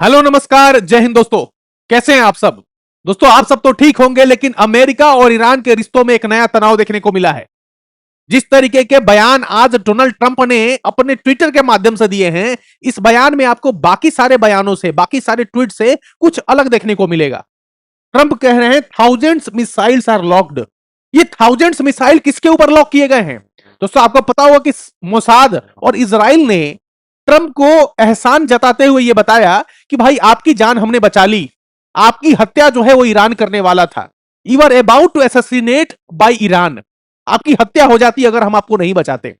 Hello नमस्कार जय हिंद दोस्तों। कैसे हैं आप सब। दोस्तों आप सब तो ठीक होंगे, लेकिन अमेरिका और ईरान के रिश्तों में एक नया तनाव देखने को मिला है। जिस तरीके के बयान आज डोनाल्ड ट्रंप ने अपने ट्विटर के माध्यम से दिए हैं, इस बयान में आपको बाकी सारे बयानों से, बाकी सारे ट्वीट से कुछ अलग देखने को मिलेगा। ट्रंप कह रहे हैं थाउजेंड्स मिसाइल्स आर लॉक्ड। ये थाउजेंड्स मिसाइल किसके ऊपर लॉक किए गए हैं? दोस्तों आपको पता होगा कि मोसाद और इजराइल ने ट्रंप को एहसान जताते हुए यह बताया कि भाई आपकी जान हमने बचा ली, आपकी हत्या जो है वो ईरान करने वाला था। You are about to assassinate by Iran. आपकी हत्या हो जाती अगर हम आपको नहीं बचाते।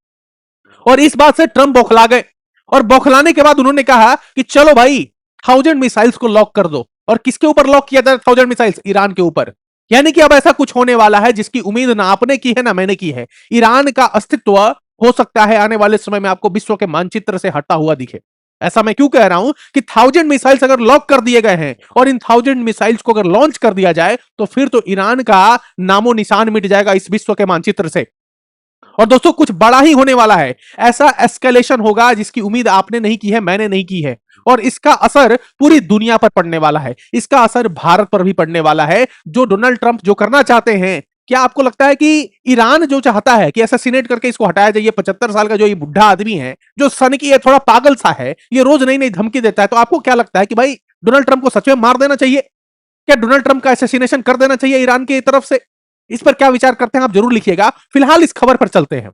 और इस बात से ट्रंप बौखला गए, और बौखलाने के बाद उन्होंने कहा कि चलो भाई थाउजेंड मिसाइल्स को लॉक कर दो। और किसके ऊपर लॉक किया जाए थाउजेंड मिसाइल्स? ईरान के ऊपर। यानी कि अब ऐसा कुछ होने वाला है जिसकी उम्मीद ना आपने की है ना मैंने की है। ईरान का अस्तित्व हो सकता है आने वाले समय में आपको विश्व के मानचित्र से हटा हुआ दिखे। ऐसा मैं क्यों कह रहा हूं कि थाउजेंड मिसाइल्स अगर लॉक कर दिए गए हैं और इन थाउजेंड मिसाइल्स को अगर लॉन्च कर दिया जाए तो फिर तो ईरान का नामो निशान मिट जाएगा इस विश्व के मानचित्र से। और दोस्तों कुछ बड़ा ही होने वाला है। ऐसा एस्केलेशन होगा जिसकी उम्मीद आपने नहीं की है, मैंने नहीं की है। और इसका असर पूरी दुनिया पर पड़ने वाला है। इसका असर भारत पर भी पड़ने वाला है। जो डोनाल्ड ट्रंप जो करना चाहते हैं, क्या आपको लगता है कि ईरान जो चाहता है कि असैसिनेट करके इसको हटाया जाए? 75 साल का जो ये बुढ़ा आदमी है, जो सन की है, थोड़ा पागल सा है, ये रोज नई नई धमकी देता है, तो आपको क्या लगता है कि भाई डोनाल्ड ट्रंप को सच में मार देना चाहिए? क्या डोनाल्ड ट्रंप का असैसिनेशन कर देना चाहिए ईरान की तरफ से? इस पर क्या विचार करते हैं आप जरूर लिखिएगा। फिलहाल इस खबर पर चलते हैं।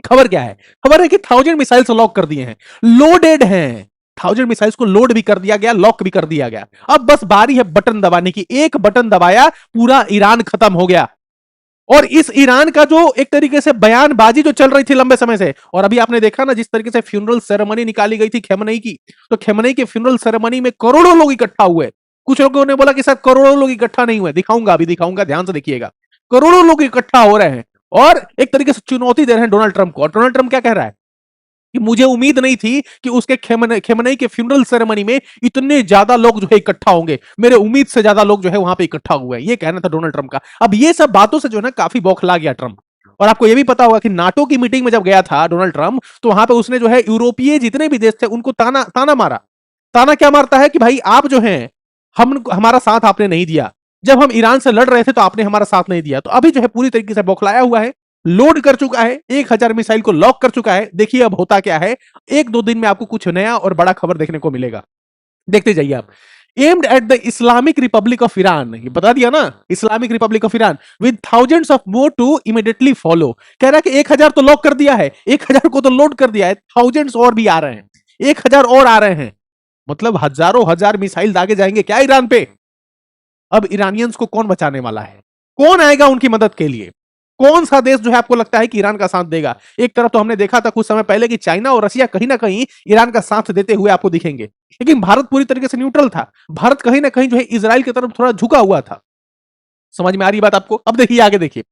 खबर क्या है? खबर है कि थाउजेंड मिसाइल्स लॉक कर दिए हैं, लोडेड हैं। थाउजेंड मिसाइल्स को लोड भी कर दिया गया, लॉक भी कर दिया गया। अब बस बारी है बटन दबाने की। एक बटन दबाया, पूरा ईरान खत्म हो गया। और इस ईरान का जो एक तरीके से बयानबाजी जो चल रही थी लंबे समय से, और अभी आपने देखा ना जिस तरीके से फ्यूनरल सेरेमनी निकाली गई थी खेमनई की, तो खेमनई के फ्यूनरल सेरेमनी में करोड़ों लोग इकट्ठा हुए। कुछ लोगों ने बोला कि शायद करोड़ों लोग इकट्ठा नहीं हुए। दिखाऊंगा, अभी दिखाऊंगा, ध्यान से देखिएगा। करोड़ों लोग इकट्ठा हो रहे हैं और एक तरीके से चुनौती दे रहे हैं डोनाल्ड ट्रंप को। और डोनाल्ड ट्रंप क्या कह रहा है कि मुझे उम्मीद नहीं थी कि उसके खेमनई के फ्यूनरल सेरेमनी में इतने ज्यादा लोग जो है इकट्ठा होंगे। मेरे उम्मीद से ज्यादा लोग जो है वहां पे इकट्ठा हुए हैं, ये कहना था डोनाल्ड ट्रंप का। अब ये सब बातों से जो है ना काफी बौखला गया ट्रंप। और आपको ये भी पता होगा कि नाटो की मीटिंग में जब गया था डोनाल्ड ट्रंप, तो वहां पे उसने जो है यूरोपीय जितने भी देश थे उनको ताना ताना मारा। ताना क्या मारता है कि भाई आप जो है हम हमारा साथ आपने नहीं दिया। जब हम ईरान से लड़ रहे थे तो आपने हमारा साथ नहीं दिया। तो अभी जो है पूरी तरीके से बौखलाया हुआ है, लोड कर चुका है, 1000 मिसाइल को लॉक कर चुका है। देखिए अब होता क्या है। एक दो दिन में आपको कुछ नया और बड़ा खबर देखने को मिलेगा, देखते जाइए आप। Aimed at the Islamic Republic of Iran, ये बता दिया ना, Islamic Republic of Iran, with thousands of more to immediately follow. कह रहा है कि 1000 तो लॉक कर दिया है, 1000 को तो लोड कर दिया है, थाउजेंड्स और भी आ रहे हैं, 1000 और आ रहे हैं। मतलब हजारों हजार मिसाइल दागे जाएंगे क्या ईरान पे? अब ईरानियंस को कौन बचाने वाला है? कौन आएगा उनकी मदद के लिए? कौन सा देश जो है आपको लगता है कि ईरान का साथ देगा? एक तरफ तो हमने देखा था कुछ समय पहले कि चाइना और रशिया कहीं ना कहीं ईरान का साथ देते हुए आपको दिखेंगे, लेकिन भारत पूरी तरीके से न्यूट्रल था। भारत कहीं ना कहीं जो है इजराइल की तरफ थोड़ा झुका हुआ था। समझ में आ रही बात आपको? अब देखिए आगे देखिए।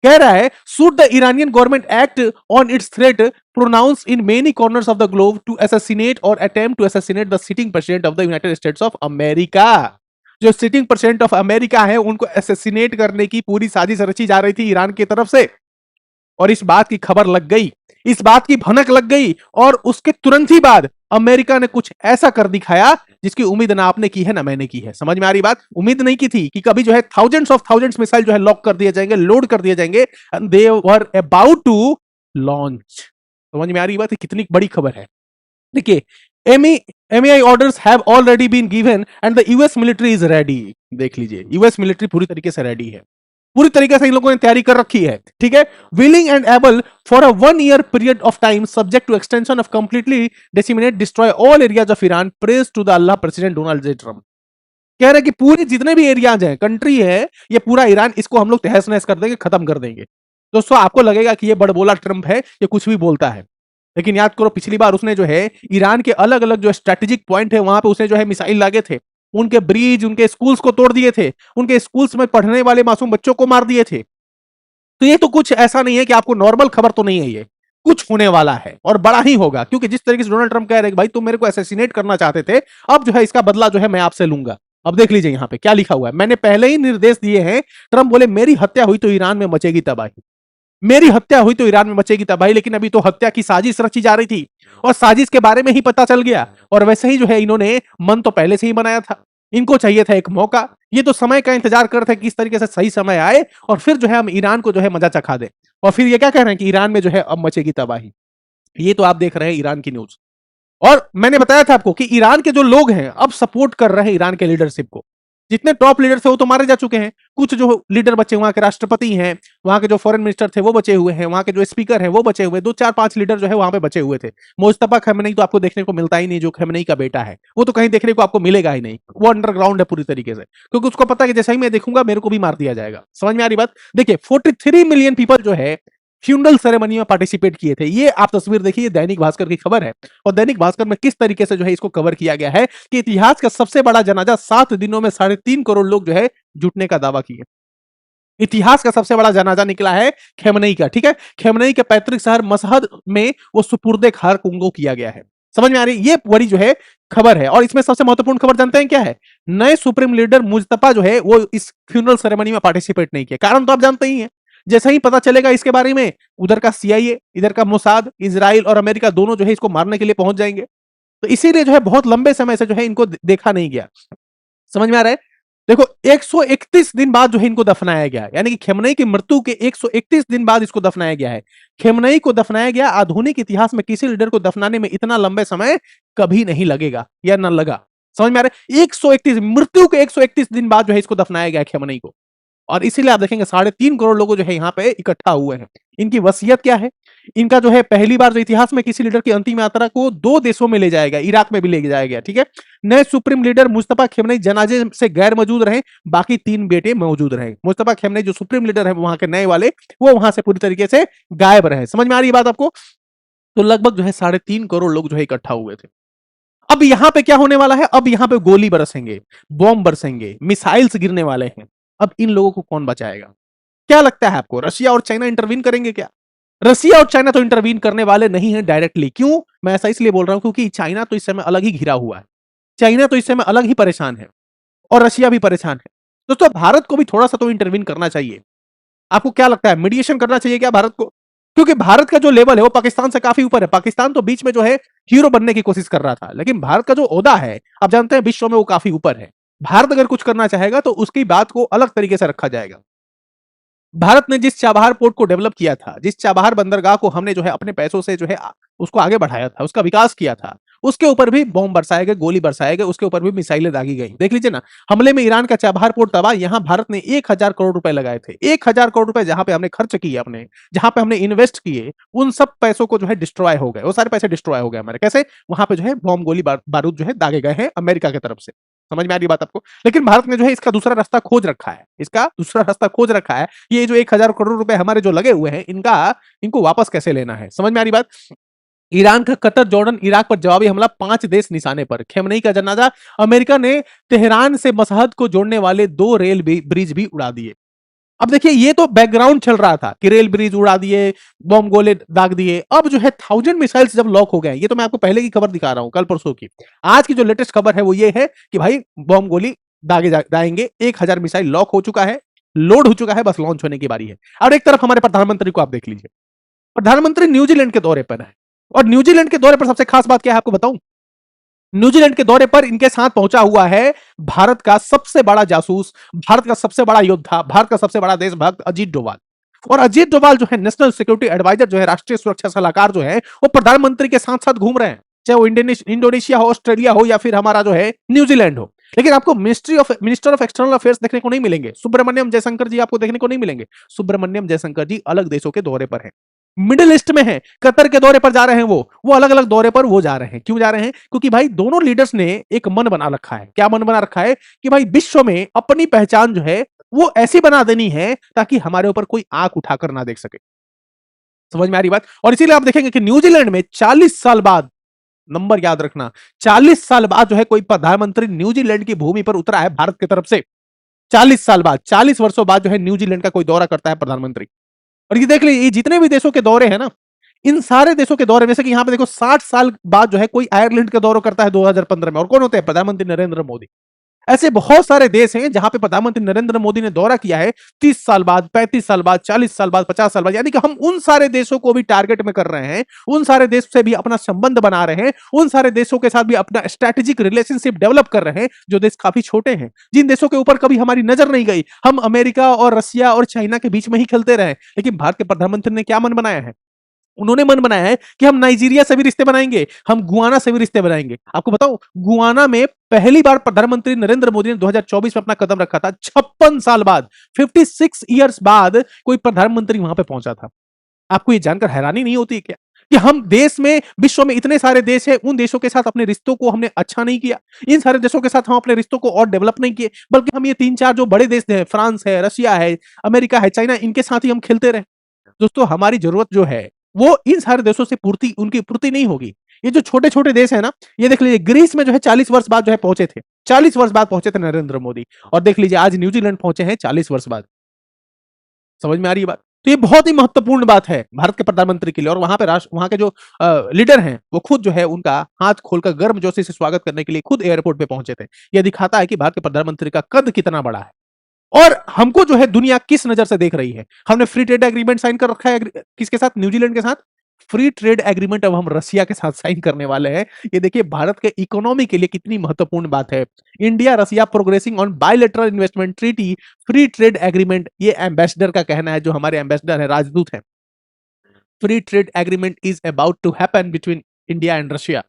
कह रहा है should the Iranian government act on its threat pronounce in many corners of the globe to assassinate और attempt to assassinate the sitting president of the United States of America. जो सिटिंग प्रेसिडेंट ऑफ अमेरिका है उनको assassinate करने की पूरी साजिश रची जा रही थी ईरान की तरफ से। और इस बात की खबर लग गई, इस बात की भनक लग गई, और उसके तुरंत ही बाद अमेरिका ने कुछ ऐसा कर दिखाया जिसकी उम्मीद ना आपने की है ना मैंने की है। समझ में आ रही बात? उम्मीद नहीं की थी कि कभी जो है थाउजेंड्स ऑफ थाउजेंड्स मिसाइल जो है लॉक कर दिए जाएंगे, लोड कर दिए जाएंगे, and they were about to launch. समझ में आ रही बात है? कितनी बड़ी खबर है। देखिए, एमईआई orders have already been given and the US military is ready. देख लीजिए, यूएस मिलिट्री पूरी तरीके से रेडी है, पूरी तरीके से इन लोगों ने तैयारी कर रखी है। ठीक है, willing and able for a 1 year period of time subject to extension of completely decimate destroy all areas of Iran, praise to the Allah president Donald J Trump. कह रहे हैं कि पूरे जितने भी एरियाज हैं, कंट्री है, ये पूरा ईरान, इसको हम लोग तहस नहस कर देंगे, खत्म कर देंगे। दोस्तों आपको लगेगा कि ये बड़बोला ट्रम्प है, ये कुछ भी बोलता है, लेकिन याद करो पिछली बार उसने जो है ईरान के अलग अलग जो स्ट्रेटेजिक पॉइंट है वहां पे उसने जो है मिसाइल लागे थे, उनके ब्रिज, उनके स्कूल्स को तोड़ दिए थे, उनके स्कूल्स में पढ़ने वाले मासूम बच्चों को मार दिए थे। तो ये तो कुछ ऐसा नहीं है कि आपको नॉर्मल खबर तो नहीं है, ये कुछ होने वाला है और बड़ा ही होगा। क्योंकि जिस तरीके से डोनाल्ड ट्रंप कह रहे हैं भाई तुम मेरे को असैसिनेट करना चाहते थे, अब जो है इसका बदला जो है मैं आपसे लूंगा। अब देख लीजिए यहां पे क्या लिखा हुआ है, मैंने पहले ही निर्देश दिए हैं। ट्रंप बोले मेरी हत्या हुई तो ईरान में मचेगी तबाही, मेरी हत्या हुई तो ईरान में मचेगी तबाही, लेकिन अभी तो हत्या की साजिश रची जा रही थी। और साजिश के बारे में ही पता चल गया। और वैसे ही जो है इन्होंने मन तो पहले से ही बनाया था, इनको चाहिए था एक मौका। ये तो समय का इंतजार कर रहे थे कि इस तरीके से सही समय आए और फिर जो है हम ईरान को जो है मजा चखा दे। और फिर ये क्या कह रहे हैं कि ईरान में जो है अब मचेगी तबाही। ये तो आप देख रहे हैं ईरान की न्यूज। और मैंने बताया था आपको कि ईरान के जो लोग हैं अब सपोर्ट कर रहे हैं ईरान के लीडरशिप को। जितने टॉप लीडर थे वो तो मारे जा चुके हैं, कुछ जो लीडर बचे, वहां के राष्ट्रपति हैं, वहां के जो फॉरेन मिनिस्टर थे वो बचे हुए हैं, वहां के जो स्पीकर हैं वो बचे हुए, 2 4 5 लीडर जो है वहां पे बचे हुए थे। मुस्तफा खमेनी तो आपको देखने को मिलता ही नहीं, जो खमेनी का बेटा है वो तो कहीं देखने को आपको मिलेगा ही नहीं, वो अंडरग्राउंड है पूरी तरीके से, क्योंकि उसको पता है कि जैसे ही मैं देखूंगा मेरे को भी मार दिया जाएगा। समझ में आ रही बात? देखिए 43 मिलियन पीपल जो है फ्यूनरल सेरेमनी में पार्टिसिपेट किए थे। ये आप तस्वीर देखिए, दैनिक भास्कर की खबर है। और दैनिक भास्कर में किस तरीके से जो है इसको कवर किया गया है कि इतिहास का सबसे बड़ा जनाजा 7 दिनों में 3.5 करोड़ लोग जो है जुटने का दावा किए। इतिहास का सबसे बड़ा जनाजा निकला है खेमनई का, ठीक है। खेमनई के पैतृक शहर मशहद में वो सुपुर्दे खार कुंगो किया गया है। समझ में आ रही? ये बड़ी जो है खबर है। और इसमें सबसे महत्वपूर्ण खबर जानते हैं क्या है? नए सुप्रीम लीडर मुस्तफा जो है वो इस फ्यूनरल सेरेमनी में पार्टिसिपेट नहीं किया। कारण तो आप जानते ही हैं, जैसा ही पता चलेगा इसके बारे में, उधर का सीआईए, इधर का मोसाद, इजराइल और अमेरिका दोनों जो है इसको मारने के लिए पहुंच जाएंगे। तो इसीलिए जो है बहुत लंबे समय से जो है इनको देखा नहीं गया। समझ में आ रहा है? देखो 131 दिन बाद जो है इनको दफनाया गया, यानी कि खेमनई की मृत्यु के 131 दिन बाद इसको दफनाया गया है। खेमनई को दफनाया गया, आधुनिक इतिहास में किसी लीडर को दफनाने में इतना लंबे समय कभी नहीं लगेगा या न लगा। समझ में आ रहा है? 131 मृत्यु के 131 दिन बाद जो है इसको दफनाया गया खेमनई को। और इसीलिए आप देखेंगे 3.5 करोड़ लोग जो है यहाँ पे इकट्ठा हुए हैं। इनकी वसीयत क्या है? इनका जो है पहली बार जो इतिहास में किसी लीडर की अंतिम यात्रा को 2 देशों में ले जाया गया, इराक में भी ले जाया गया, ठीक है। नए सुप्रीम लीडर मुस्तफा खेमनई जनाजे से गैर मौजूद रहे, बाकी 3 बेटे मौजूद रहे। मुस्तफा खेमनई जो सुप्रीम लीडर है वहां के नए वाले, वो वहां से पूरी तरीके से गायब रहे। समझ में आ रही है बात आपको? तो लगभग जो है 3.5 करोड़ लोग जो है इकट्ठा हुए थे। अब यहां पे क्या होने वाला है? अब यहां पे गोली बरसेंगे, बॉम्ब बरसेंगे, मिसाइल्स गिरने वाले हैं। अब इन लोगों को कौन बचाएगा? क्या लगता है आपको, रशिया और चाइना इंटरवीन करेंगे क्या? रशिया और चाइना तो इंटरवीन करने वाले नहीं है डायरेक्टली। क्यों? मैं ऐसा इसलिए बोल रहा हूं क्योंकि चाइना तो इस समय अलग ही घिरा हुआ है, चाइना तो इस समय अलग ही परेशान है, और रशिया भी परेशान है। दोस्तों भारत को भी थोड़ा सा तो इंटरवीन करना चाहिए। आपको क्या लगता है, मीडिएशन करना चाहिए क्या भारत को? क्योंकि भारत का जो लेवल है वो पाकिस्तान से काफी ऊपर है। पाकिस्तान तो बीच में जो है हीरो बनने की कोशिश कर रहा था, लेकिन भारत का जो ओहदा है आप जानते हैं विश्व में वो काफी ऊपर है। भारत अगर कुछ करना चाहेगा तो उसकी बात को अलग तरीके से रखा जाएगा। भारत ने जिस चाबहार पोर्ट को डेवलप किया था, जिस चाबहार बंदरगाह को हमने जो है अपने पैसों से जो है उसको आगे बढ़ाया था, उसका विकास किया था, उसके ऊपर भी बॉम्ब बरसाए गए, गोली बरसाए गए, उसके ऊपर भी मिसाइलें दागी गई। देख लीजिए ना, हमले में ईरान का चाबहार पोर्ट तबाह, यहां भारत ने 1000 करोड़ रुपए लगाए थे। 1000 करोड़ रुपए जहां पे हमने खर्च किए, अपने जहां पे हमने इन्वेस्ट किए, उन सब पैसों को जो है डिस्ट्रॉय हो गए, वो सारे पैसे डिस्ट्रॉय हो गए हमारे। कैसे? वहां पे जो है बॉम्ब गोली बारूद जो है दागे गए हैं अमेरिका की तरफ से। समझ में आ रही बात आपको? लेकिन भारत ने जो है इसका दूसरा रास्ता खोज रखा है, इसका दूसरा रास्ता खोज रखा है। ये जो 1000 करोड़ रुपए हमारे जो लगे हुए हैं, इनको वापस कैसे लेना है। समझ में आ रही बात? ईरान का कतर, जॉर्डन, इराक पर जवाबी हमला, 5 देश निशाने पर। खेमनई का जनाजा, अमेरिका ने तेहरान से मसहद को जोड़ने वाले 2 रेल ब्रिज भी उड़ा दिए। अब देखिए ये तो बैकग्राउंड चल रहा था कि रेल ब्रिज उड़ा दिए, बॉम्ब गोले दाग दिए। अब जो है 1000 मिसाइल्स जब लॉक हो गए, ये तो मैं आपको पहले की खबर दिखा रहा हूं, कल परसों की। आज की जो लेटेस्ट खबर है वो ये है कि भाई बॉम्ब गोली दाएंगे, 1000 मिसाइल लॉक हो चुका है, लोड हो चुका है, बस लॉन्च होने की बारी है। और एक तरफ हमारे प्रधानमंत्री को आप देख लीजिए, प्रधानमंत्री न्यूजीलैंड के दौरे पर है। और न्यूजीलैंड के दौरे पर सबसे खास बात क्या है आपको बताऊं? न्यूजीलैंड के दौरे पर इनके साथ पहुंचा हुआ है भारत का सबसे बड़ा जासूस, भारत का सबसे बड़ा योद्धा, भारत का सबसे बड़ा देशभक्त अजीत डोभाल। और अजीत डोभाल जो है नेशनल सिक्योरिटी एडवाइजर, जो है राष्ट्रीय सुरक्षा सलाहकार, जो है वो प्रधानमंत्री के साथ साथ घूम रहे हैं, चाहे वो इंडोनेशिया हो, ऑस्ट्रेलिया हो, या फिर हमारा जो है न्यूजीलैंड हो। लेकिन आपको मिनिस्टर ऑफ एक्सटर्नल अफेयर्स देखने को नहीं मिलेंगे। सुब्रमण्यम जयशंकर जी आपको देखने को नहीं मिलेंगे। सुब्रमण्यम जयशंकर जी अलग देशों के दौरे पर हैं, मिडिल ईस्ट में है, कतर के दौरे पर जा रहे हैं। वो अलग अलग दौरे पर वो जा रहे हैं। क्यों जा रहे हैं? क्योंकि भाई दोनों लीडर्स ने एक मन बना रखा है। क्या मन बना रखा है? कि भाई विश्व में अपनी पहचान जो है वो ऐसी बना देनी है ताकि हमारे ऊपर कोई आंख उठाकर ना देख सके। समझ में आ रही बात? और इसीलिए आप देखेंगे कि न्यूजीलैंड में 40 साल बाद, नंबर याद रखना, 40 साल बाद जो है कोई प्रधानमंत्री न्यूजीलैंड की भूमि पर उतरा है भारत की तरफ से। 40 साल बाद, 40 वर्षों बाद जो है न्यूजीलैंड का कोई दौरा करता है प्रधानमंत्री। और ये देख लीजिए, ये जितने भी देशों के दौरे हैं ना, इन सारे देशों के दौरे में से कि यहां पे देखो 60 साल बाद जो है कोई आयरलैंड का दौरा करता है 2015 में, और कौन होते हैं? प्रधानमंत्री नरेंद्र मोदी। ऐसे बहुत सारे देश हैं जहां पे प्रधानमंत्री नरेंद्र मोदी ने दौरा किया है 30 साल बाद, 35 साल बाद, 40 साल बाद, 50 साल बाद, यानी कि हम उन सारे देशों को भी टारगेट में कर रहे हैं, उन सारे देश से भी अपना संबंध बना रहे हैं, उन सारे देशों के साथ भी अपना स्ट्रैटेजिक रिलेशनशिप डेवलप कर रहे हैं, जो देश काफी छोटे हैं, जिन देशों के ऊपर कभी हमारी नजर नहीं गई। हम अमेरिका और रशिया और चाइना के बीच में ही खेलते रहे, लेकिन भारत के प्रधानमंत्री ने क्या मन बनाया है? उन्होंने मन बनाया है कि हम नाइजीरिया से भी रिश्ते बनाएंगे, हम गुआना से भी रिश्ते बनाएंगे। आपको बताओ, गुआना में पहली बार प्रधानमंत्री नरेंद्र मोदी ने 2024 में अपना कदम रखा था। 56 साल बाद, 56 इयर्स बाद कोई प्रधानमंत्री वहां पे पहुंचा था। आपको ये जानकर हैरानी नहीं होती क्या कि हम देश में, विश्व में इतने सारे देश हैं, उन देशों के साथ अपने रिश्तों को हमने अच्छा नहीं किया, इन सारे देशों के साथ हम अपने रिश्तों को और डेवलप नहीं किए, बल्कि हम ये 3-4 जो बड़े देश हैं, फ्रांस है, रशिया है, अमेरिका है, चाइना, इनके साथ ही हम खेलते रहे। दोस्तों, हमारी जरूरत जो है वो इन सारे देशों से पूर्ति, उनकी पूर्ति नहीं होगी। ये जो छोटे छोटे देश है ना, ये देख लीजिए, ग्रीस में जो है 40 वर्ष बाद जो है पहुंचे थे, 40 वर्ष बाद पहुंचे थे नरेंद्र मोदी, और देख लीजिए आज न्यूजीलैंड पहुंचे हैं 40 वर्ष बाद। समझ में आ रही है बात? तो ये बहुत ही महत्वपूर्ण बात है भारत के प्रधानमंत्री के लिए, और वहां पे राष्ट्र, वहां के जो लीडर हैं, वो खुद जो है उनका हाथ खोलकर गर्मजोशी से स्वागत करने के लिए खुद एयरपोर्ट पे पहुंचे थे। यह दिखाता है कि भारत के प्रधानमंत्री का कद कितना बड़ा है, और हमको जो है दुनिया किस नजर से देख रही है। हमने फ्री ट्रेड एग्रीमेंट साइन कर रखा है, किसके साथ? न्यूजीलैंड के साथ। फ्री ट्रेड एग्रीमेंट अब हम रशिया के साथ साइन करने वाले हैं। ये देखिए भारत के इकोनॉमी के लिए कितनी महत्वपूर्ण बात है। India Russia progressing on bilateral investment treaty free trade agreement, ये एम्बेसडर का कहना है, जो हमारे एम्बेसडर है, राजदूत है। Free trade agreement is about to happen between India and Russia.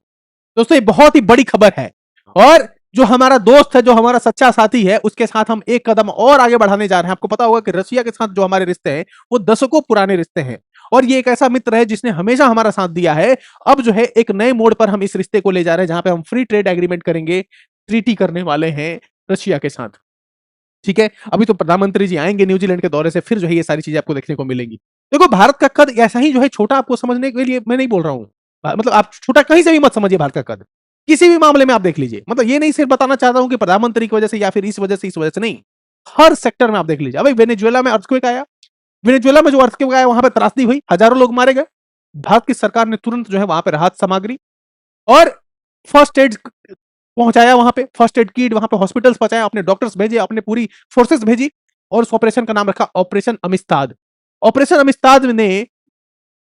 दोस्तों, ये बहुत ही बड़ी खबर है, और जो हमारा दोस्त है, जो हमारा सच्चा साथी है, उसके साथ हम एक कदम और आगे बढ़ाने जा रहे हैं। आपको पता होगा कि रशिया के साथ जो हमारे रिश्ते हैं वो दशकों पुराने रिश्ते हैं, और ये एक ऐसा मित्र है जिसने हमेशा हमारा साथ दिया है। अब जो है एक नए मोड़ पर हम इस रिश्ते को ले जा रहे हैं, जहां पे हम फ्री ट्रेड एग्रीमेंट करेंगे, ट्रीटी करने वाले हैं रशिया के साथ। ठीक है, अभी तो प्रधानमंत्री जी आएंगे न्यूजीलैंड के दौरे से, फिर जो है ये सारी चीजें आपको देखने को मिलेंगी। देखो, भारत का कद ऐसा ही जो है छोटा, आपको समझने के लिए मैं नहीं बोल रहा हूं, मतलब आप छोटा कहीं से भी मत समझिए भारत का कद, किसी भी मामले में आप देख लीजिए। मतलब ये नहीं सिर्फ बताना चाहता हूं कि प्रधानमंत्री की वजह से या फिर इस वजह से, इस वजह से नहीं, हर सेक्टर में आप देख लीजिए। अभी वेनेजुएला में अर्थक्वेक आया, वेनेजुएला में जो अर्थक्वेक आया वहां पे त्रासदी हुई, हजारों लोग मारे गए। भारत की सरकार ने तुरंत जो है वहां पे राहत सामग्री और फर्स्ट एड पहुंचाया, वहां पे फर्स्ट एड किट, वहां पे हॉस्पिटल्स पहुंचाया, अपने डॉक्टर्स भेजे, अपने पूरी फोर्सेस भेजी, और उस ऑपरेशन का नाम रखा ऑपरेशन अमिस्ताद। ऑपरेशन अमिस्ताद ने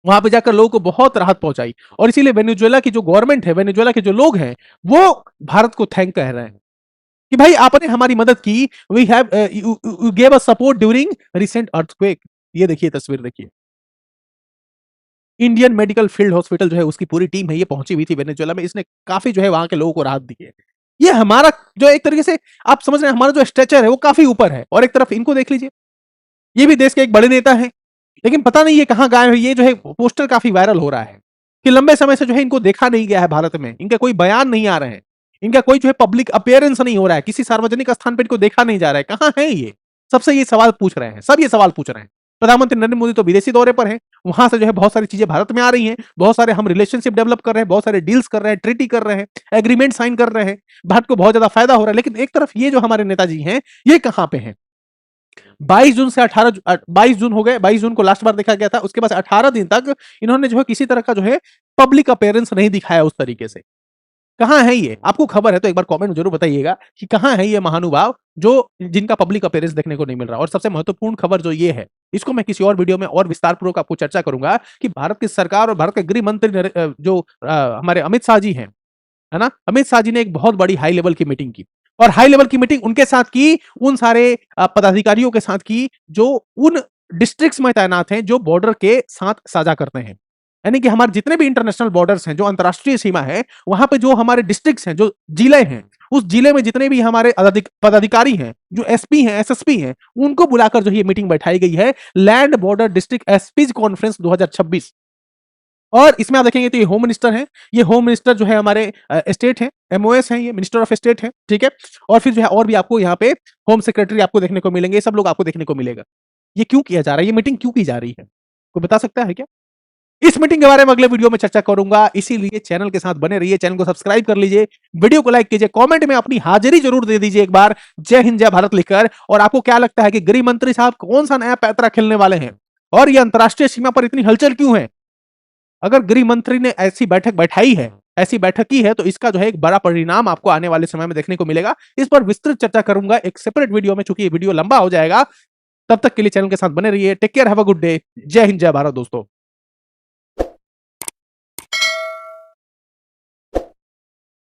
वहां पे जाकर लोगों को बहुत राहत पहुंचाई, और इसीलिए वेनेजुएला की जो गवर्नमेंट है, वेनेजुएला के जो लोग हैं, वो भारत को थैंक कह रहे हैं कि भाई आपने हमारी मदद की, we have you gave us support during recent earthquake. ये देखिए तस्वीर, देखिए इंडियन मेडिकल फील्ड हॉस्पिटल जो है उसकी पूरी टीम है, ये पहुंची हुई थी वेनेजुएला में, इसने काफी जो है वहां के लोगों को राहत दी है। ये हमारा जो एक तरीके से आप समझ रहे हैं, हमारा जो स्ट्रेचर है वो काफी ऊपर है। और एक तरफ इनको देख लीजिए, ये भी देश के एक बड़े नेता हैं, लेकिन पता नहीं ये कहां गायब है। ये जो है पोस्टर काफी वायरल हो रहा है कि लंबे समय से जो है इनको देखा नहीं गया है भारत में, इनके कोई बयान नहीं आ रहे हैं, इनका कोई जो है पब्लिक अपीयरेंस नहीं हो रहा है, किसी सार्वजनिक स्थान पर इनको देखा नहीं जा रहा है। कहां है ये? सबसे ये सवाल पूछ रहे हैं, सब ये सवाल पूछ रहे हैं। प्रधानमंत्री नरेंद्र मोदी तो विदेशी दौरे पर हैं, वहां से जो है बहुत सारी चीजें भारत में आ रही हैं, बहुत सारे हम रिलेशनशिप डेवलप कर रहे हैं, बहुत सारे डील्स कर रहे हैं, ट्रीटी कर रहे हैं, एग्रीमेंट साइन कर रहे हैं, भारत को बहुत ज्यादा फायदा हो रहा है। लेकिन एक तरफ ये जो हमारे नेताजी हैं, ये कहां पे हैं? 22 जून से 22 जून हो गए, 22 जून को लास्ट बार देखा गया था, उसके बाद 18 दिन तक इन्होंने जो है किसी तरह का जो है पब्लिक अपीयरेंस नहीं दिखाया उस तरीके से। कहां है ये? आपको खबर है तो एक बार कमेंट में जरूर बताइएगा कि कहां है ये महानुभाव जो जिनका पब्लिक अपीयरेंस देखने को नहीं मिल रहा। और सबसे महत्वपूर्ण खबर जो ये है, इसको मैं किसी और वीडियो में और विस्तार पूर्वक आपको चर्चा करूंगा कि भारत की सरकार और भारत के गृह मंत्री जो हमारे अमित शाह जी हैं, है ना, अमित शाह जी ने एक बहुत बड़ी हाई लेवल की मीटिंग की, और हाई लेवल की मीटिंग उनके साथ की, उन सारे पदाधिकारियों के साथ की जो उन डिस्ट्रिक्ट्स में तैनात हैं जो बॉर्डर के साथ साझा करते हैं। यानी कि हमारे जितने भी इंटरनेशनल बॉर्डर्स हैं, जो अंतरराष्ट्रीय सीमा है, वहां पे जो हमारे डिस्ट्रिक्ट्स हैं, जो जिले हैं, उस जिले में जितने भी हमारे पदाधिकारी हैं, जो एसपी हैं, एसएसपी हैं, उनको बुलाकर जो ये मीटिंग बैठाई गई है, land border district SPs conference 2026। और इसमें आप देखेंगे तो ये होम मिनिस्टर हैं, ये होम मिनिस्टर जो है हमारे स्टेट है, एमओएस हैं, ये मिनिस्टर ऑफ स्टेट है, ठीक है। और फिर जो है और भी आपको यहाँ पे होम सेक्रेटरी आपको देखने को मिलेंगे, सब लोग आपको देखने को मिलेगा। ये क्यों किया जा रहा है? ये मीटिंग क्यों की जा रही है? कोई बता सकता है क्या? इस मीटिंग के बारे में अगले वीडियो में चर्चा करूंगा, इसीलिए चैनल के साथ बने रहिए, चैनल को सब्सक्राइब कर लीजिए, वीडियो को लाइक कीजिए, कमेंट में अपनी हाजिरी जरूर दे दीजिए एक बार जय हिंद जय भारत लिखकर। और आपको क्या लगता है कि गृह मंत्री साहब कौन सा नया पैतरा खेलने वाले हैं, और ये अंतरराष्ट्रीय सीमा पर इतनी हलचल क्यों है? अगर गृह मंत्री ने ऐसी बैठक बैठाई है ऐसी बैठक की है, तो इसका जो है एक बड़ा परिणाम आपको आने वाले समय में देखने को मिलेगा। इस पर विस्तृत चर्चा करूंगा एक सेपरेट वीडियो में, चूंकि ये वीडियो लंबा हो जाएगा। तब तक के लिए चैनल के साथ बने रहिए। Take care, have a good day. जय हिंद, जय भारत दोस्तों।